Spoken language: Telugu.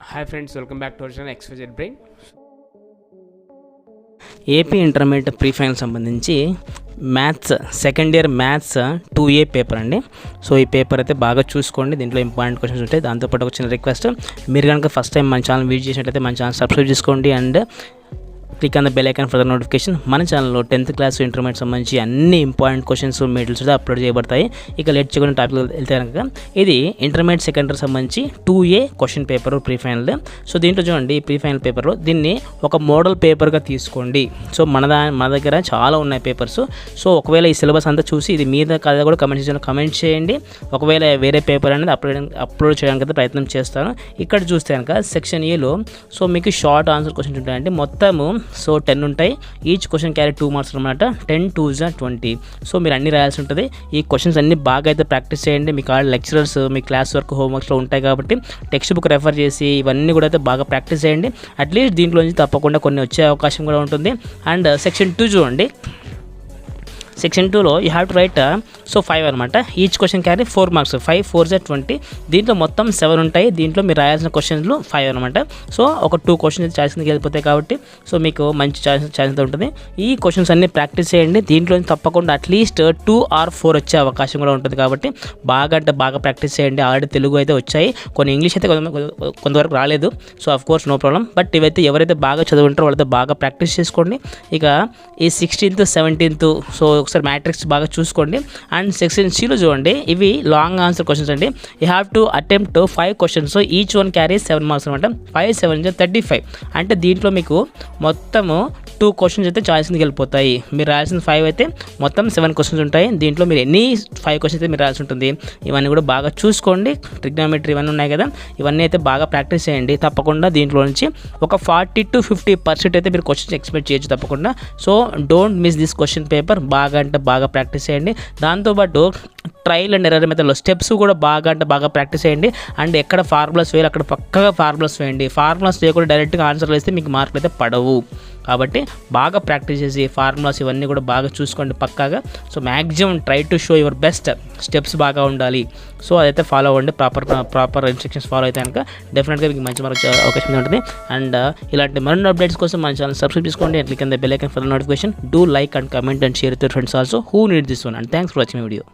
Hi friends, welcome back to our channel XYZ Brain. AP intermediate pre final సంబంధించి maths second year maths 2A paper అండి. సో ఈ పేపర్ అయితే బాగా చూసుకోండి, దీంట్లో ఇంపార్టెంట్ క్వశ్చన్స్ ఉంటాయి. దాంతోపాటు ఒక చిన్న రిక్వెస్ట్, మీరు కనుక ఫస్ట్ టైం మన ఛానల్ విజిట్ చేసినట్లయితే మన ఛానల్ సబ్స్క్రైబ్ చేసుకోండి and click on the bell icon for the notification. మన ఛానల్లో 10th క్లాస్ ఇంటర్మీడియట్ సంబంధించి అన్ని ఇంపార్టెంట్ క్వశ్చన్స్ మెటీరియల్స్ కూడా అప్లోడ్ చేయబడతాయి. ఇక లేట్ చేయకుండా టాపిక్ వెళ్తే కనుక ఇది ఇంటర్మీడియట్ సెకండ్ ఇయర్ సంబంధించి 2A question paper pre final. So దీంట్లో చూడండి, ప్రీ ఫైనల్ పేపర్లో దీన్ని ఒక మోడల్ పేపర్గా తీసుకోండి. సో మన దగ్గర చాలా ఉన్నాయి పేపర్స్. సో ఒకవేళ ఈ సిలబస్ అంతా చూసి ఇది మీద కాదా కూడా కమెంట్ సెక్షన్లో కమెంట్ చేయండి. ఒకవేళ వేరే పేపర్ అనేది అప్లోడ్ చేయడానికి అయితే ప్రయత్నం చేస్తాను. ఇక్కడ చూస్తే కనుక సెక్షన్ ఏలో సో మీకు షార్ట్ ఆన్సర్ క్వశ్చన్స్ ఉంటాయండి. మొత్తము సో 10 ఉంటాయి. ఈచ్ క్వశ్చన్ క్యారీ 2 మార్క్స్ అనమాట. 10 2s 20. సో మీరు అన్ని రాయాల్సి ఉంటుంది. ఈ క్వశ్చన్స్ అన్ని బాగా అయితే ప్రాక్టీస్ చేయండి. మీకు ఆ లెక్చరర్స్ మీ క్లాస్ వర్క్ హోంవర్క్స్లో ఉంటాయి కాబట్టి టెక్స్ట్ బుక్ రెఫర్ చేసి ఇవన్నీ కూడా అయితే బాగా ప్రాక్టీస్ చేయండి. అట్లీస్ట్ దీంట్లో నుంచి తప్పకుండా కొన్ని వచ్చే అవకాశం కూడా ఉంటుంది. అండ్ సెక్షన్ 2 చూడండి, సెక్షన్ 2లో you have to right so 5 అనమాట. Each question carry 4 marks. 5 4s 20. దీంట్లో మొత్తం 7 ఉంటాయి. దీంట్లో మీరు రాయాల్సిన క్వశ్చన్లు 5 అనమాట. సో ఒక 2 క్వశ్చన్స్ ఛాయిస్ కిందకి వెళ్ళిపోతాయి కాబట్టి సో మీకు మంచి ఛాయిస్ ఉంటుంది. ఈ క్వశ్చన్స్ అన్ని ప్రాక్టీస్ చేయండి. దీంట్లో తప్పకుండా అట్లీస్ట్ 2 or 4 వచ్చే అవకాశం కూడా ఉంటుంది కాబట్టి బాగా అంటే బాగా ప్రాక్టీస్ చేయండి. ఆల్రెడీ తెలుగు అయితే వచ్చాయి, కొన్ని ఇంగ్లీష్ అయితే కొంతవరకు రాలేదు. So of course no problem. But ఇవైతే ఎవరైతే బాగా చదువుంటారో వాళ్ళతో బాగా ప్రాక్టీస్ చేసుకోండి. ఇక ఈ 16th 17th సో ఒకసారి మ్యాట్రిక్స్ బాగా చూసుకోండి. అండ్ సెక్షన్ సిలో చూడండి, ఇవి లాంగ్ ఆన్సర్ క్వశ్చన్స్ అండి. You have to attempt 5 questions. Each one carry 7 marks అనమాట. 5 7 35. అంటే దీంట్లో మీకు మొత్తము 2 క్వశ్చన్స్ అయితే చాయిస్ కిందకి వెళ్ళిపోతాయి. మీరు రాయాల్సిన 5 అయితే మొత్తం 7 క్వశ్చన్స్ ఉంటాయి. దీంట్లో మీరు ఎన్ని 5 క్వశ్చన్స్ అయితే మీరు రాయాల్సి ఉంటుంది. ఇవన్నీ కూడా బాగా చూసుకోండి. ట్రిగ్నోమెట్రీ ఇవన్నీ ఉన్నాయి కదా, ఇవన్నీ అయితే బాగా ప్రాక్టీస్ చేయండి. తప్పకుండా దీంట్లో నుంచి ఒక 40 to 50% అయితే మీరు క్వశ్చన్స్ ఎక్స్పెక్ట్ చేయొచ్చు తప్పకుండా. So don't miss this question paper. బాగా అంటే బాగా ప్రాక్టీస్ చేయండి. దాంతోపాటు ట్రయల్ అండ్ ఎర్రర్ మెథడ్లో స్టెప్స్ కూడా బాగా అంటే బాగా ప్రాక్టీస్ చేయండి. అండ్ ఎక్కడ ఫార్ములాస్ వేయాలి అక్కడ పక్కగా ఫార్ములాస్ వేయండి. ఫార్ములాస్ వేయకుండా డైరెక్ట్గా ఆన్సర్లు వేస్తే మీకు మార్కులు అయితే పడవు. కాబట్టి బాగా ప్రాక్టీస్ చేసి ఫార్ములాస్ ఇవన్నీ కూడా బాగా చూసుకోండి పక్కాగా. So maximum try to show your best. Steps బాగా ఉండాలి. సో అదైతే ఫాలో అవ్వండి. ప్రాపర్ ఇన్స్ట్రక్షన్స్ ఫాలో అయితే కనుక డెఫినెట్గా మీకు మంచి మార్క్స్ అవకాశం ఉంటుంది. అండ్ ఇలాంటి మరిన్ని అప్డేట్స్ కోసం మన ఛానల్ సబ్స్క్రైబ్ చేసుకోండి. Click on the bell icon for notification. Do like and comment and share with your friends also who need this one. And thanks for watching video.